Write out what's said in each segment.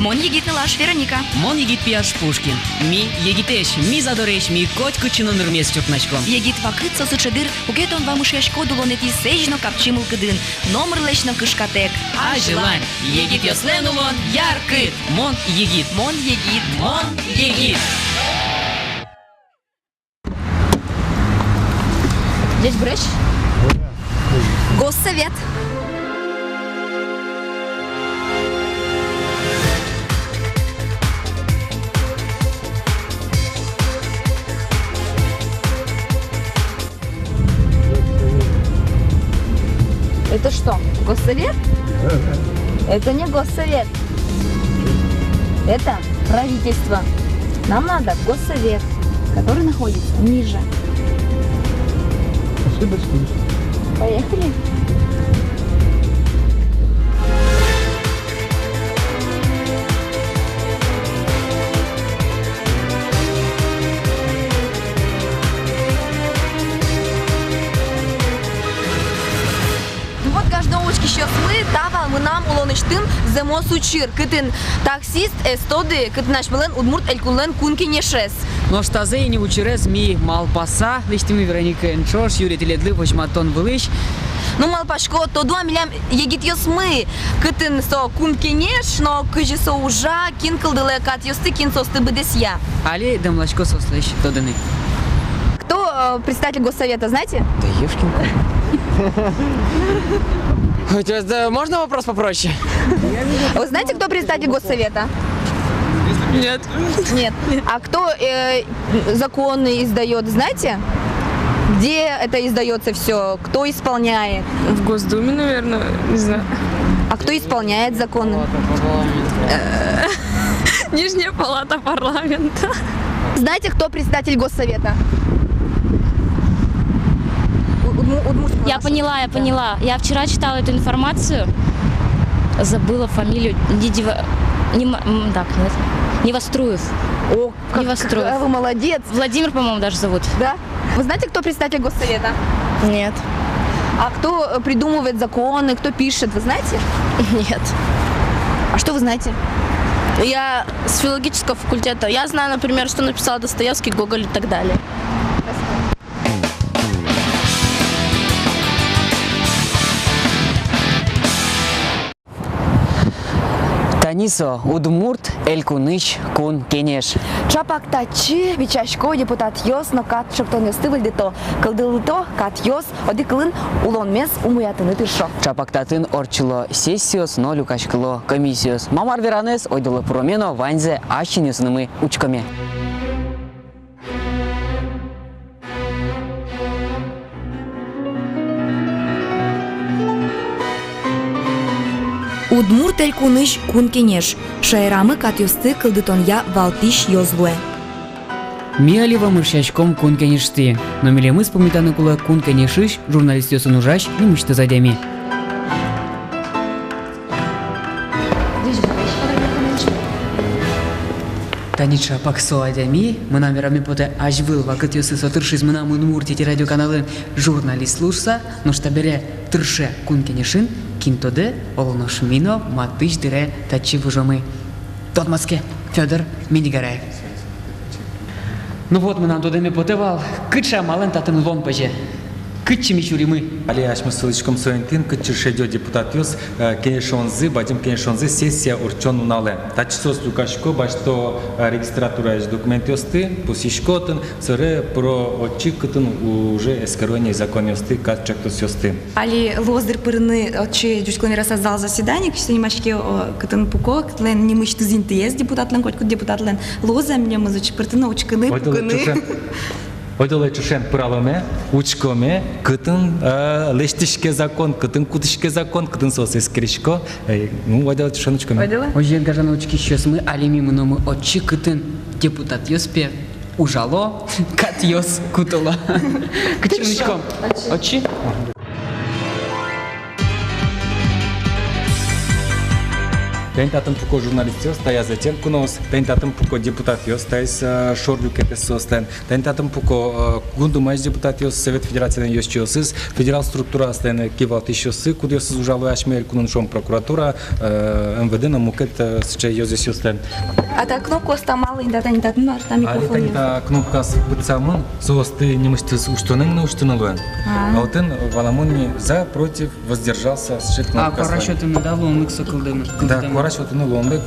Мон егит Нелаш Вероника. Мон егит Пияш Пушкин. Ми егитеш, ми задореш, ми коть кучину нырмес чуртначком. Егит вакыт сосычыдыр, угетон вамышешко дулонети сежно капчимыл кыдын. Номер лечно кышкатек. А желань, егит йослен улон, яркыт. Мон егит. Мон егит. Мон егит. Здесь Брэч. Госсовет. Это что, госсовет? Это не госсовет. Это правительство. Нам надо в госсовет, который находится ниже. Поехали. Ну вот каждый очки сейчас мы давал мы нам улоныштым земо сучир кытын таксист эстоды кытнаш белен удмурт элькулен кункинешес. Но штазе и не учерез ми малпаса, лиштими Вероника Энчош, Юрий Теледлы, Вочматон Былыч. Ну малпашко, то 2 милям егит йосмы кытын со кункинеш, но кыжи со ужа кинкылдылы кат йосты кинсосты быдесья. Али демлачко сослыш, тодыны. Кто представитель госсовета, знаете? Да ешкин. Можно вопрос попроще? Вы знаете, кто представитель госсовета? Нет. Нет. А кто законы издает, знаете? Где это издается все? Кто исполняет? В Госдуме, наверное, не знаю. А кто исполняет законы? Нижняя палата парламента. Знаете, кто председатель госсовета? Я поняла. Я вчера читала эту информацию, забыла фамилию. Невоструев. О, Невоструев. какая вы молодец. Владимир, по-моему, даже зовут. Да? Вы знаете, кто председатель госсовета? Нет. А кто придумывает законы, кто пишет, вы знаете? Нет. А что вы знаете? Я с филологического факультета. Я знаю, например, что написал Достоевский, Гоголь и так далее. Танисо, удмурт, элькуныч, кун, кенеш. Чапактачи, вичашко, депутат йос, но кат шоктон йосты выльдето. Кылдылыто, кат йос, оди кылын улон мес умуятыны тыршо. Чапактатын орчило сессиос, но люкашкило комиссиос. Мамар веранес, ойдылы промено, ванзе, ащинесынымы учками. Удмурт элькуныш кункенеш. Шайрамы кат йосты кылдытонья валтиш йозвуэ. Миалива мыршачком кун кенешты. Но милемыс помитаны кула кун кенешиш, журналист йосын ужаш, не мышты задями. Танича паксо адями, мына верами поте ажвыл вакыт йосы сотыршиз мына Удмуртити радиоканалы журналист слушса, но штабере тырше кун кенешин, кинтоде олнош мино матыш дире тачи вужомы. Тотмаске Федор Минигараев. Ну вот мы нам туда потевал, кыча мален татын лом паже. Кычи мичури мы. Али ашмы сылычком соентин, кычы шедё депутат ёс, кенешонзы, бадим кенешонзы сессия урчон унале. Тачсос лукашко, башто регистратура аж документ ёсты, пусишкотын, сыры про отчикытын уже эскарония закон ёсты, катчактос ёсты. Али лоздыр пырыны отче дюшклен создал заседание, кшти немачки кытын пуко, кытлен немычты зинты есть депутатлен, котку депутатлен лоза, мне мы зачи пыртыны учкыны пукыны. Ойдолай чушен пыралыме, учкоме, кытын лештишке закон, кытын кутышке закон, кытын сос эскеришко, ну ойдолай чушен учкоме. Ожи гажаны учки щас мы, алими мыномы отчи кытын депутат ёспе. Ужало, кат ёс кутыла. Кычынычком. Тентатым пуко журналистиос, тая затем кунос, тентатым пуко депутатиос, тайс шордюкетесос, тентатым пуко гундумайс депутатиос, Совет Федерации йосчиосыз, федерал структура стен кивал тищосы, кудиосыз ужалуя шмель кунуншом прокуратура, МВД на мукет сче йозесюстен. А та кнопку остамала, инда тани татын бар, та А микрофон. это кнопка с быцамын, соосты немыштыз уштонын на уштонылуэн. А вот он валамонни за, против, воздержался, сшит А кнопка. по расчету надало он иксо кылдымы. Да, расчет ну лондык,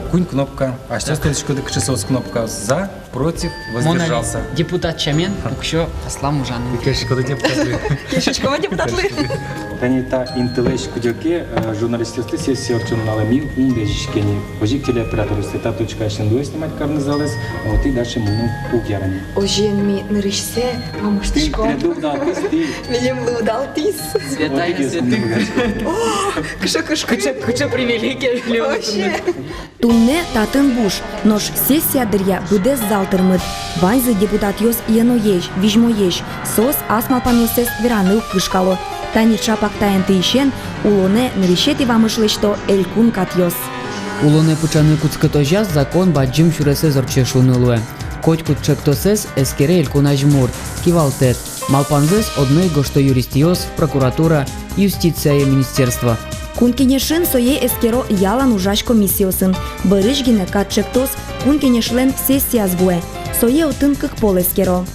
кунь кнопка, а сейчас только часов кнопка за, против, воздержался. Депутат Чамен, укшо аслам ужаны. Кешкода депутаты. Кешечкова депутатлы. Тани та интеллеш кудёке журналистисты сессия орчунала мил ундежкени. Ожик телеоператор стата точка ашендуе снимать карны залез, а вот и дальше муну угярани. Ожен ми нырышсе, мамыштышко. Да, ты. Менем лудал тис. Святая святых. Кыча привилегия. Вообще. Тунне татын буш, нож сессия дырья бүдес залтырмыт. Ванзы депутат йос ено еш, вижмо еш, сос асмалпан йосес вераны кышкало. Тани чапак таен тыйшен, улоне нырышет ивамышлышто элькун кат йос. Улоне пучаны куцкатожас закон баджим шуресе зорчешунылуе. Коть кутчектосес эскере элькунажмур, кивалтет. Малпанзес одной гошто юристиос, прокуратура, юстиция и министерство. Кункинешин сое эскеро ялан ужаш комиссиосын. Барышгине катчектос кункинешлен сессия збуе. Сое отын кык пол эскеро.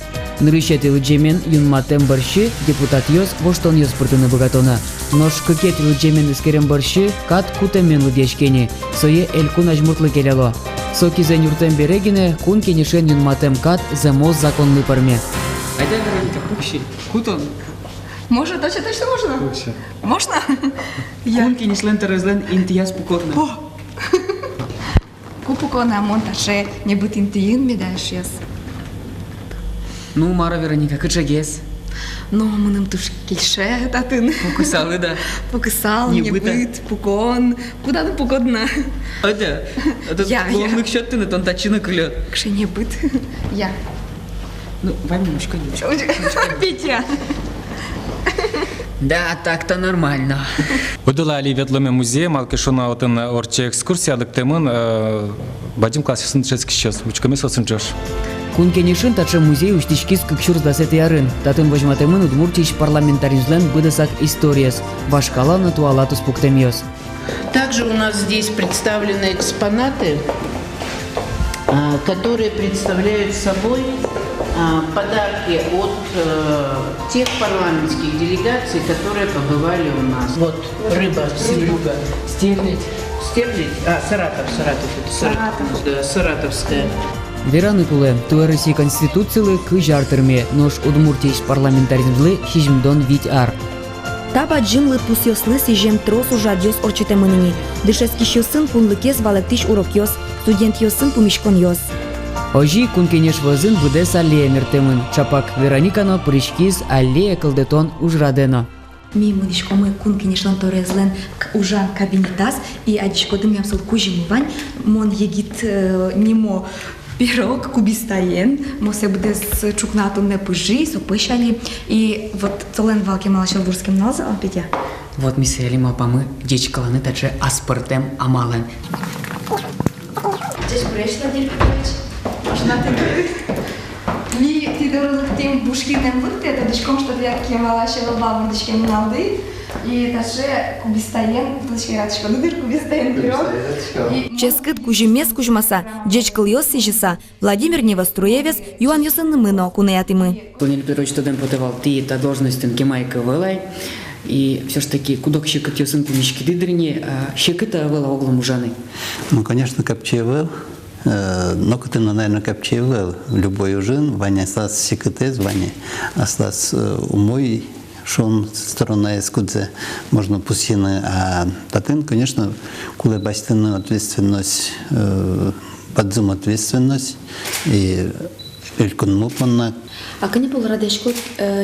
Нырышет илджемен юнматем барши, депутат йос воштон йос пыртыны богатона. Нож кыкет илджемен эскерем барши, кат кутемен лудешкени. Сое элькунажмуртлы келело. Сокизен юртем берегине, кункинешен юнматем кат земоз законны парме. Айда, Вероника, пукши. Кутон. Может, точно можно? Можно? Кункинешлен терезлен интияс пукорна. Купукона монтаже не быть интиин медаешь яс. Ну, Мара Вероника, кычагес. Но мыным туш кельше татын. Покусалы, да. Покысал, Не не быта. быт, пукон. Куда ты пукодна? Адя, это Я. головных счет ты на тонтачина крылё. Кше не быт. Я. Ну, ваймушка, Петя. Да, так-то нормально. Удала али ветломе музей, малкешона отын орче экскурсия адыктемын, бадим классисын чески сейчас, бучками сосын жош. Кункенишин таче музей уштичкис кыкшур дасети ярын. Татын вожматемын удмуртич парламентаризлен быдасак историес. Вашкалана туалатус пуктемиос. Также у нас здесь представлены экспонаты, которые представляют собой подарки от тех парламентских делегаций, которые побывали у нас. Вот рыба севрюга. Стерлить. Стерлить? Саратов, да, саратовская. Вераны туле, туэрыси конституциялы кы жартырме, нож удмуртич парламентаризмлы хижмдон вить ар. Таба джимлы пусьослы сижем тросу жадьос орчетемынини. Дышески шосын пунлыкес валектиш урок йос, студент йосын пумишкон йос. Ожи кункенеш возын будес аллея мертемын. Чапак Вероникано причкиз аллея кылдетон ужрадено. Ми мынишкомы кункинешлан торезлен ужан кабинетас и адишкодым ямсыл кужимывань, мон егит нимо пирог кубистаен, мосе буде с чукнатом не пыжи, сопышали, и вот целен валки малашалдурским налза, Петя. Вот ми селим апамы, дечкаланы таче аспартем амален. Здесь пришла Владимир Петрович. Можно ты ми ти дорогих тим бушкинем вырты, это дочком, что я малашала бабам дочкем налды, и таше кубистаен, дочке радочка, ну дыр кубистаен пирог. Ческыт кужимес кужмаса, дечкал йос сижеса, Владимир Невоструевец, Юан Йосынымыно кунеятымы. Владимир Петрович Тоден потевал ты та должность кемайка вэлай, и все ж таки кудок щекот йосын пумички дыдрыни, щекыта вэла оглом ужаны. Ну, конечно, капчевел. Но ты, наверное, капчевел. Любой ужин, Ваня остался секретарь, Ваня остался умой, что он сторона искудзе, можно пустины. А потом, конечно, куда бастину ответственность, подзум ответственность и элькун мупанна. А кани был радешко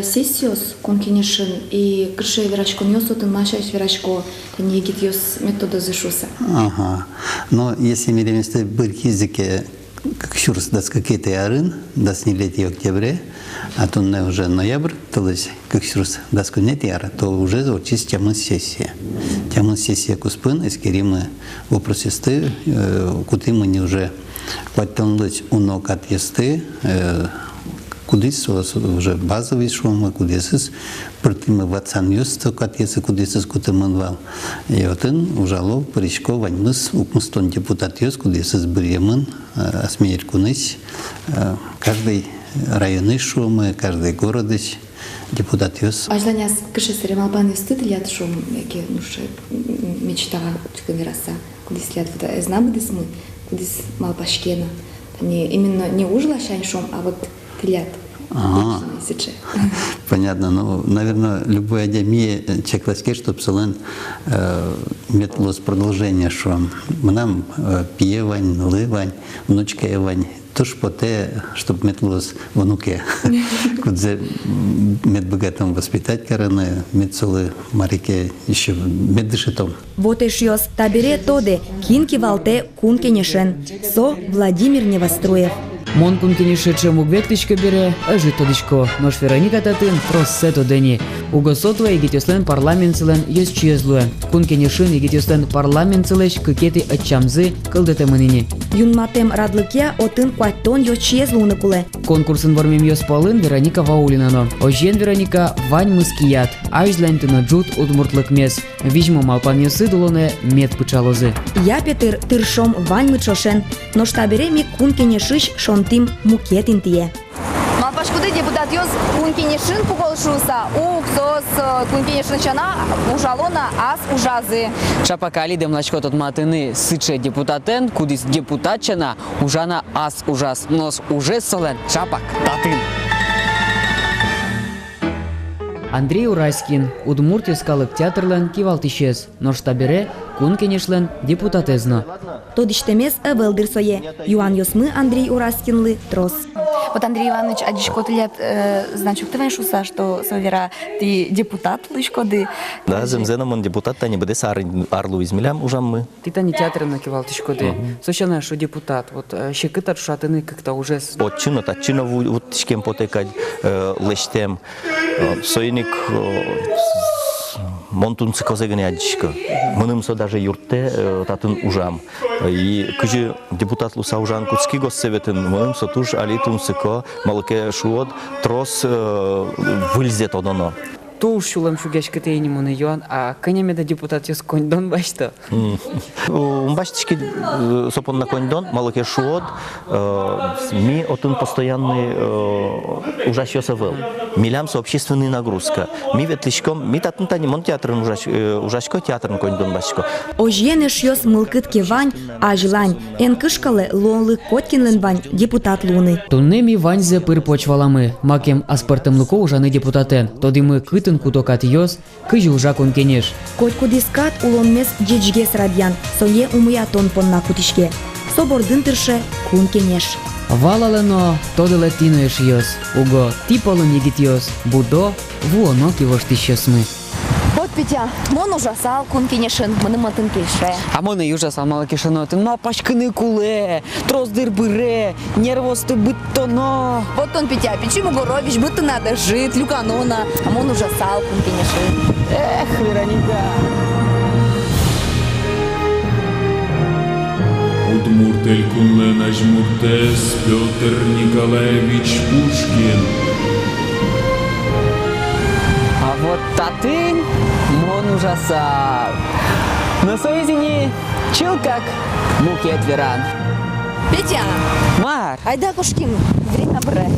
сессиос конкинешин и крше верашкон йосотын машаш верашко кани егит йос метода зашуса. Ага. Но если мы реместе бырки языке курс дас какие-то арын, дас не летие октябре, а то не уже ноябрь, то есть как курс дас кунет яра, то уже учись тема сессия. Тема сессия куспын, эскеримы вопросисты, куты мы не уже подтянулись унок от есты, кудись уже базовый шум, кудись противно ватсан юсто, катьесы кудись кутыманвал. И вот он ужало паричко ваньмыс укмустон депутат юс, кудись бремен, осмеет кунись, каждый районный шум, каждый город депутат юс. Ажданяс кышы сырым албан юсты дилят шум, яки нушы мечтага чыкымираса, кудись лят вот знабыдыс мы, кудись малпашкена. Именно не ужлашань шум, а вот лят. Понятно. Ну, наверное, любой адемия чекласки, чтобы салон метлос продолжение, что нам пьевань, лывань, внучка евань. Тож по те, чтобы метлос внуке. Кудзе медбогатом воспитать караны, медсолы марике еще меддышитом. Вот иш йос табере тоде, кинки валте кункенешен, со Владимир Невостроев. Мон кункенеши чему гветличка бере, ажи тодичко, нож Вероника татын, просето дени. Уго сотва егетюслен парламент целен йос чьезлуе. Кункенешин егетюслен парламент целеш кыкети отчамзы кылдете мынини. Юнматем радлыкя отын куаттон йос чьезлуны куле. Конкурсын вармем йос палын Вероника Ваулинано. Ожен Вероника вань мыският, ажлентына джут удмуртлык мес. Вижмо малпан йосы дулоне мед пычалозы. Я петыр тыршом вань мычошен, нож табере ми кункенешиш шонтим мукетин тие. Малпашкуды депутат йоз кункенешин пуголшуса, уксос кункенешин чана ужалона ас ужазы. Чапакали демлачко тот матыны сыче депутатен, кудис депутатчана ужана ас ужас, нос уже солен чапак татын. Андрей Урайскин, Удмуртия скалык театрлен кивалтишез, но штабере кункенешлен депутатезно. Тодиштемес эвелдырсое, юан йосмы Андрей Ураскинлы трос. Вот Андрей Иванович, а дишко ты лет, значит, ты веншуса, что совера ты депутат лышкоды? Да, земзеном он депутат, та не буде арлу измелям ужам мы. Ты та не театром накивалтишко ты. Сочана, что депутат, вот щекытат шатыны как-то уже... Отчино, татчино вот шкем потекать лештем. Сойник монтунцы козыгыны адишко. Мынымсо даже юртте татын ужам. И кыжы депутат луса ужан кутски госсоветын мынымсо туж алитунсыко малыке шуот трос выльзет одоно. Туж шулам шугеш кытейни муны юан, а конемеда депутат йос коньдон башто. Баштички сопон на коньдон, малыке шуот, ми отын постоянный ужаш йосовел. Милямсо общественная нагрузка. Ми ветличком, ми татын тани мон театрын ужашко, театрын коньдон башко. Оженеш йос мылкытке вань, ажлань, эн кышкалы лонлы коткинлен вань депутат луны. Туннеми ваньзе пыр почваламы, макем аспартым луко ужаны депутатен. Тоды мы кытын кутокат йос, кыжы ужа конкенеш. Котькудискат улонмес джиджгес радьян, сое умыятон понна кутишке. Собордын тырше кункенеш. Валалено тоды латиноеш йос, уго типолын егит йос, будо вуоно кивоштищес мы. Вот Петя, мон ужасал кункенешин, мыным атын кеше. А моны южасал малакешано, ты малпашкыны куле, троздыр быре, нервосты быттоно. Вот он Петя, почему горович, будто надо жить, люканона, а мон ужасал кункенешин. Эх, Вероника. Удмуртель кунлен ажмуртес Петр Николаевич Пушкин. А вот татын мон ужасал. На соедине чил как букет веран. Петя, Мар, айда кошкин, время бре.